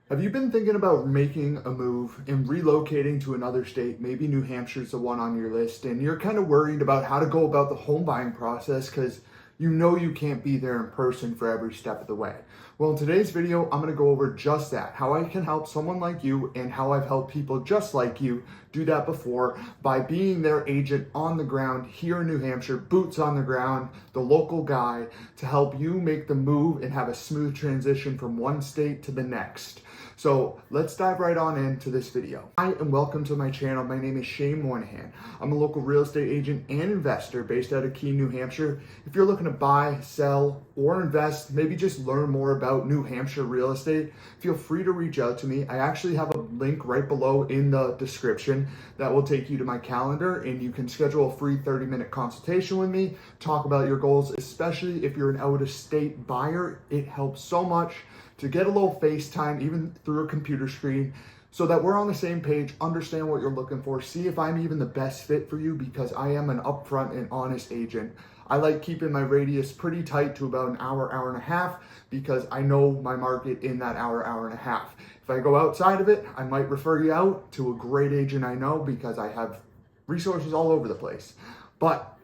Have you been thinking about making a move and relocating to another state? Maybe New Hampshire's the one on your list, and you're kind of worried about how to go about the home buying process because you know you can't be there in person for every step of the way. Well, in today's video, I'm going to go over just that, how I can help someone like you and how I've helped people just like you do that before by being their agent on the ground here in New Hampshire, boots on the ground, the local guy to help you make the move and have a smooth transition from one state to the next. So let's dive right on into this video. Hi and welcome to my channel. My name is Shane Moynihan. I'm a local real estate agent and investor based out of Keene, New Hampshire. If you're looking to buy, sell, or invest, maybe just learn more about New Hampshire real estate, feel free to reach out to me. I actually have a link right below in the description that will take you to my calendar, and you can schedule a free 30-minute consultation with me, talk about your goals, especially if you're an out-of-state buyer. It helps so much to get a little FaceTime, even through a computer screen, so that we're on the same page, understand what you're looking for, see if I'm even the best fit for you, because I am an upfront and honest agent. I like keeping my radius pretty tight to about an hour, hour and a half, because I know my market in that hour, hour and a half. If I go outside of it, I might refer you out to a great agent I know, because I have resources all over the place. But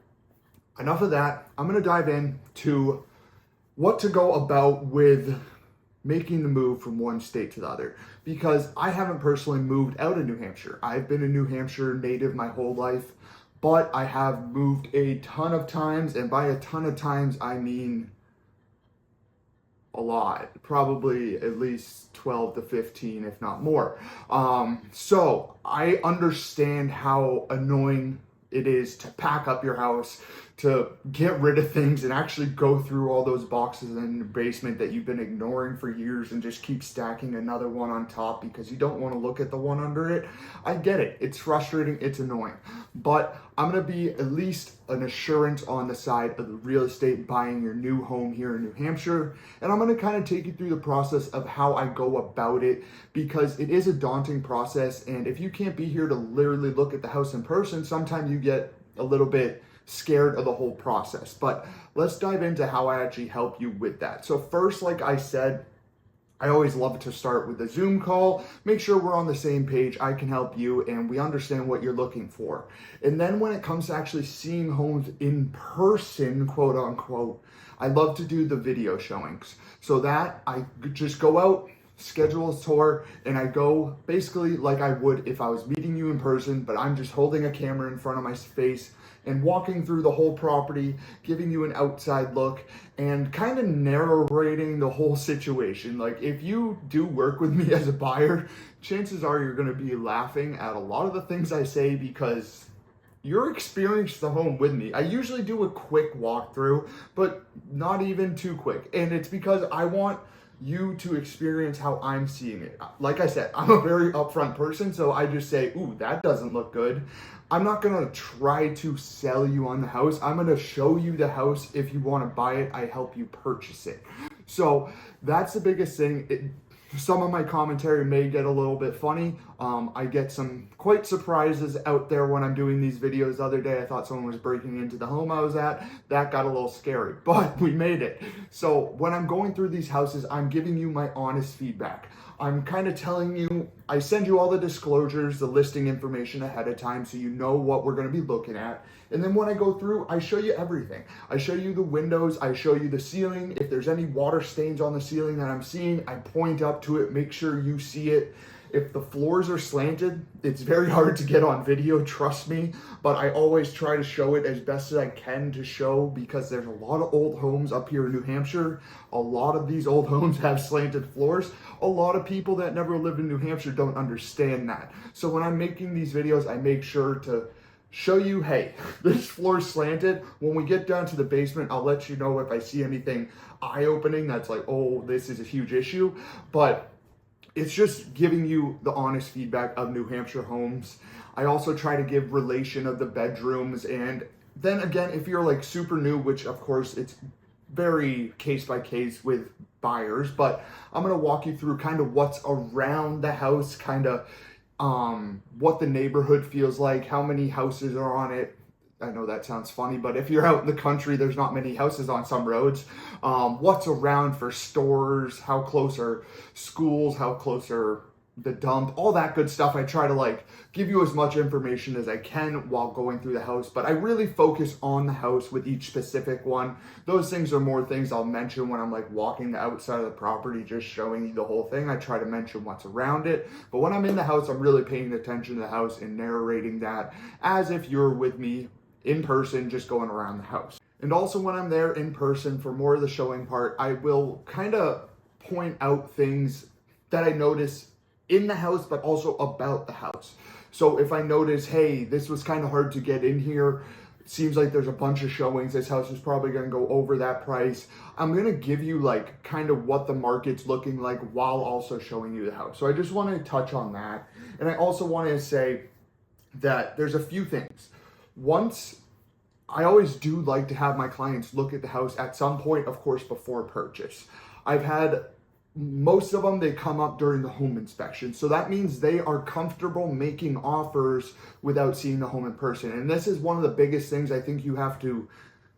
enough of that. I'm going to dive into what to go about with making the move from one state to the other, because I haven't personally moved out of New Hampshire. I've been a New Hampshire native my whole life, but I have moved a ton of times, and by a ton of times, I mean a lot, probably at least 12 to 15, if not more. So I understand how annoying it is to pack up your house, to get rid of things and actually go through all those boxes in your basement that you've been ignoring for years and just keep stacking another one on top because you don't want to look at the one under it. I get it. It's frustrating. It's annoying. But I'm going to be at least an assurance on the side of the real estate buying your new home here in New Hampshire. And I'm going to kind of take you through the process of how I go about it, because it is a daunting process. And if you can't be here to literally look at the house in person, sometimes you get a little bit scared of the whole process. But let's dive into how I actually help you with that. So first, like I said, I always love to start with a Zoom call, make sure we're on the same page, I can help you, and we understand what you're looking for. And then when it comes to actually seeing homes in person, quote unquote, I love to do the video showings. So that I just go out, schedule a tour, and I go basically like I would if I was meeting you in person, but I'm just holding a camera in front of my face and walking through the whole property, giving you an outside look and kind of narrating the whole situation. Like, if you do work with me as a buyer, chances are you're going to be laughing at a lot of the things I say, because you're experienced the home with me. I usually do a quick walkthrough, but not even too quick. And it's because I want you to experience how I'm seeing it. Like I said, I'm a very upfront person, so I just say, ooh, that doesn't look good. I'm not gonna try to sell you on the house. I'm gonna show you the house. If you wanna buy it, I help you purchase it. So that's the biggest thing. Some of my commentary may get a little bit funny. I get some quite surprises out there when I'm doing these videos. The other day, I thought someone was breaking into the home I was at. That got a little scary, but we made it. So when I'm going through these houses, I'm giving you my honest feedback. I'm kind of telling you, I send you all the disclosures, the listing information ahead of time, so you know what we're going to be looking at. And then when I go through, I show you everything. I show you the windows, I show you the ceiling. If there's any water stains on the ceiling that I'm seeing, I point up to it, make sure you see it. If the floors are slanted, it's very hard to get on video, trust me, but I always try to show it as best as I can to show, because there's a lot of old homes up here in New Hampshire. A lot of these old homes have slanted floors. A lot of people that never lived in New Hampshire don't understand that. So when I'm making these videos, I make sure to show you, hey, this floor's slanted. When we get down to the basement, I'll let you know if I see anything eye-opening that's like, oh, this is a huge issue. But it's just giving you the honest feedback of New Hampshire homes. I also try to give relation of the bedrooms. And then again, if you're like super new, which of course it's very case by case with buyers, but I'm going to walk you through kind of what's around the house, kind of what the neighborhood feels like, how many houses are on it, I know that sounds funny, but if you're out in the country, there's not many houses on some roads. What's around for stores, how close are schools, how close are the dump, all that good stuff. I try to like give you as much information as I can while going through the house, but I really focus on the house with each specific one. Those things are more things I'll mention when I'm like walking the outside of the property, just showing you the whole thing. I try to mention what's around it, but when I'm in the house, I'm really paying attention to the house and narrating that as if you're with me in person, just going around the house. And also when I'm there in person for more of the showing part, I will kind of point out things that I notice in the house, but also about the house. So if I notice, hey, this was kind of hard to get in here, it seems like there's a bunch of showings, this house is probably going to go over that price, I'm going to give you like kind of what the market's looking like while also showing you the house. So I just want to touch on that. And I also want to say that there's a few things. I always do like to have my clients look at the house at some point, of course, before purchase. I've had most of them, they come up during the home inspection. So that means they are comfortable making offers without seeing the home in person. And this is one of the biggest things I think you have to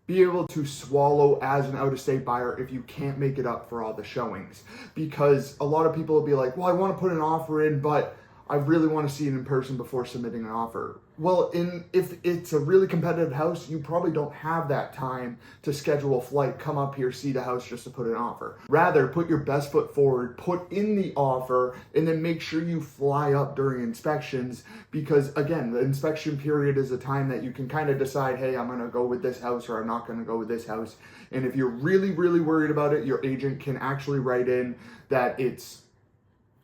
be able to swallow as an out-of-state buyer if you can't make it up for all the showings. Because a lot of people will be like, well, I want to put an offer in, but I really want to see it in person before submitting an offer. Well, if it's a really competitive house, you probably don't have that time to schedule a flight, come up here, see the house just to put an offer. Rather, put your best foot forward, put in the offer, and then make sure you fly up during inspections, because again, the inspection period is a time that you can kind of decide, hey, I'm going to go with this house or I'm not going to go with this house. And if you're really, really worried about it, your agent can actually write in that it's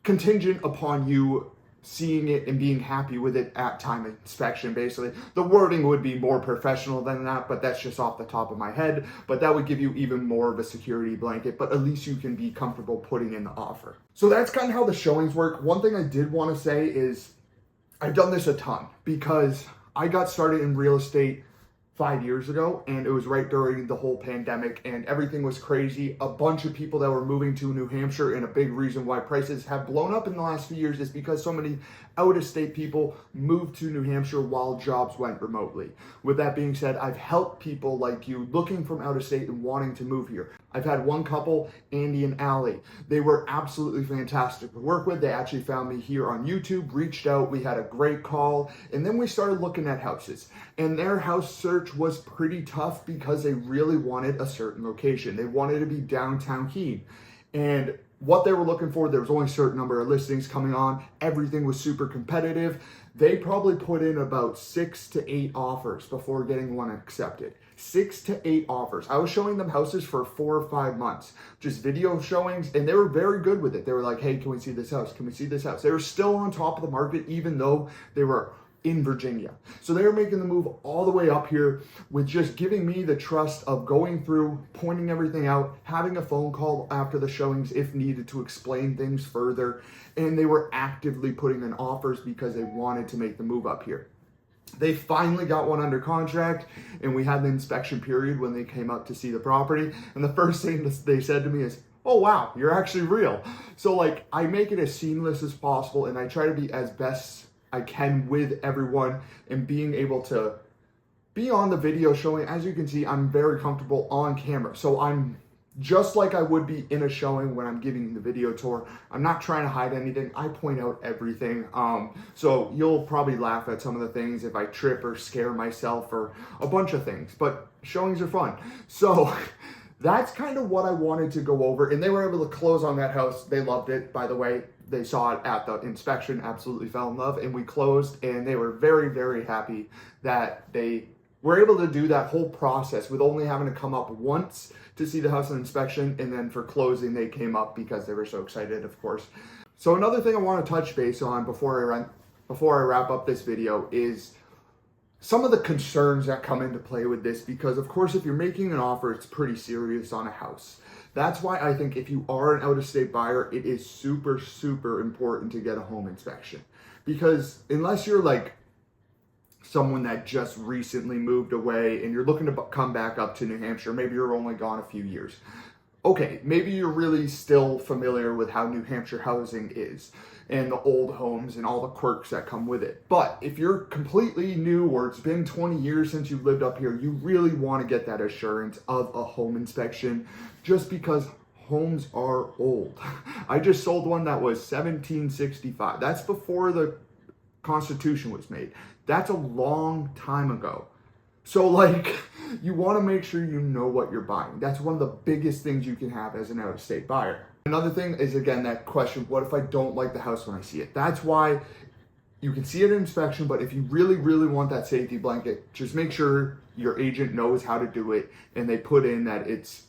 contingent upon you seeing it and being happy with it at time of inspection. Basically, the wording would be more professional than that, but that's just off the top of my head. But that would give you even more of a security blanket, but at least you can be comfortable putting in the offer. So that's kind of how the showings work. One thing I did want to say is I've done this a ton because I got started in real estate 5 years ago, and it was right during the whole pandemic and everything was crazy. A bunch of people that were moving to New Hampshire, and a big reason why prices have blown up in the last few years is because so many out-of-state people moved to New Hampshire while jobs went remotely. With that being said, I've helped people like you looking from out-of-state and wanting to move here. I've had one couple, Andy and Allie. They were absolutely fantastic to work with. They actually found me here on YouTube, reached out, we had a great call, and then we started looking at houses. And their house search was pretty tough because they really wanted a certain location. They wanted to be downtown Keene. And what they were looking for, there was only a certain number of listings coming on. Everything was super competitive. They probably put in about 6 to 8 offers before getting one accepted. 6 to 8 offers. I was showing them houses for 4 or 5 months, just video showings, and they were very good with it. They were like, hey, can we see this house? Can we see this house? They were still on top of the market, even though they were in Virginia. So they were making the move all the way up here with just giving me the trust of going through, pointing everything out, having a phone call after the showings if needed to explain things further. And they were actively putting in offers because they wanted to make the move up here. They finally got one under contract, and we had the inspection period when they came up to see the property. And the first thing that they said to me is, oh wow, you're actually real. So like, I make it as seamless as possible, and I try to be as best I can with everyone, and being able to be on the video showing. As you can see, I'm very comfortable on camera. So I'm just like I would be in a showing when I'm giving the video tour. I'm not trying to hide anything. I point out everything. So you'll probably laugh at some of the things if I trip or scare myself or a bunch of things, but showings are fun. So that's kind of what I wanted to go over. And they were able to close on that house. They loved it, by the way. They saw it at the inspection, absolutely fell in love, and we closed, and they were very, very happy that they were able to do that whole process with only having to come up once to see the house on inspection, and then for closing, they came up because they were so excited, of course. So another thing I want to touch base on before I wrap up this video is some of the concerns that come into play with this, because of course, if you're making an offer, it's pretty serious on a house. That's why I think if you are an out-of-state buyer, it is super, super important to get a home inspection. Because unless you're like someone that just recently moved away and you're looking to come back up to New Hampshire, maybe you're only gone a few years. Okay, maybe you're really still familiar with how New Hampshire housing is and the old homes and all the quirks that come with it. But if you're completely new or it's been 20 years since you've lived up here, you really want to get that assurance of a home inspection just because homes are old. I just sold one that was 1765. That's before the Constitution was made. That's a long time ago. So like, you want to make sure you know what you're buying. That's one of the biggest things you can have as an out-of-state buyer. Another thing is, again, that question, what if I don't like the house when I see it? That's why you can see it in inspection, but if you really, really want that safety blanket, just make sure your agent knows how to do it and they put in that it's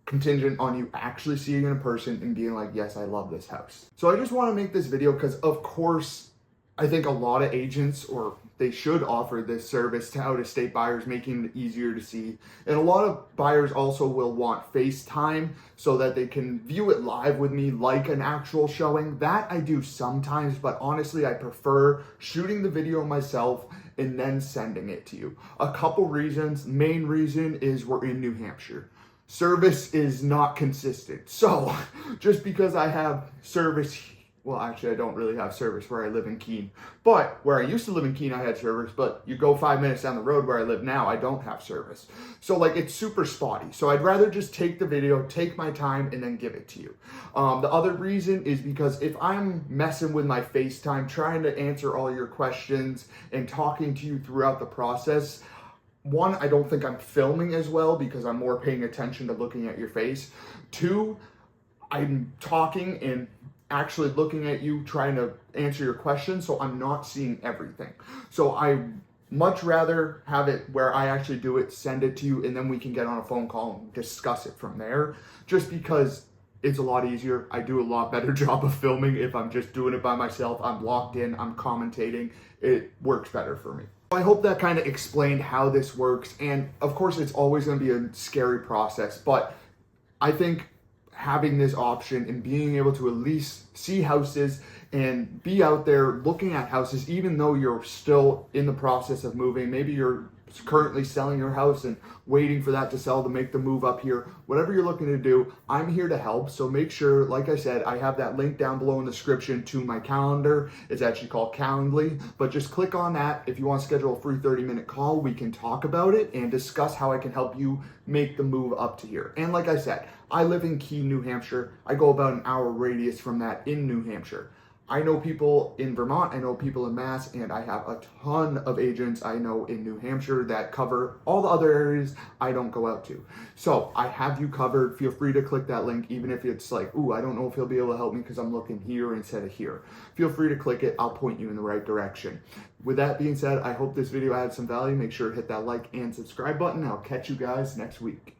contingent on you actually seeing it in person and being like, yes, I love this house. So I just want to make this video because, of course, I think a lot of agents, or they should offer this service to out-of-state buyers, making it easier to see. And a lot of buyers also will want FaceTime so that they can view it live with me like an actual showing. That I do sometimes, but honestly, I prefer shooting the video myself and then sending it to you. A couple reasons. Main reason is we're in New Hampshire. Service is not consistent. So just because I have service, well, actually, I don't really have service where I live in Keene. But where I used to live in Keene, I had service. But you go 5 minutes down the road where I live now, I don't have service. So, like, it's super spotty. So I'd rather just take the video, take my time, and then give it to you. The other reason is because if I'm messing with my FaceTime, trying to answer all your questions and talking to you throughout the process, one, I don't think I'm filming as well because I'm more paying attention to looking at your face. Two, I'm talking and actually looking at you, trying to answer your questions, so I'm not seeing everything. So I much rather have it where I actually do it, send it to you, and then we can get on a phone call and discuss it from there, just because it's a lot easier. I do a lot better job of filming if I'm just doing it by myself. I'm locked in, I'm commentating. It works better for me. I hope that kind of explained how this works, and of course it's always going to be a scary process, but I think having this option and being able to at least see houses and be out there looking at houses, even though you're still in the process of moving, maybe you're currently selling your house and waiting for that to sell to make the move up here, whatever you're looking to do, I'm here to help. So make sure, like I said, I have that link down below in the description to my calendar. It's actually called Calendly, but just click on that. If you want to schedule a free 30-minute call, we can talk about it and discuss how I can help you make the move up to here. And like I said, I live in Keene, New Hampshire. I go about an hour radius from that in New Hampshire. I know people in Vermont, I know people in Mass, and I have a ton of agents I know in New Hampshire that cover all the other areas I don't go out to. So I have you covered. Feel free to click that link, even if it's like, ooh, I don't know if he'll be able to help me because I'm looking here instead of here. Feel free to click it. I'll point you in the right direction. With that being said, I hope this video added some value. Make sure to hit that like and subscribe button. I'll catch you guys next week.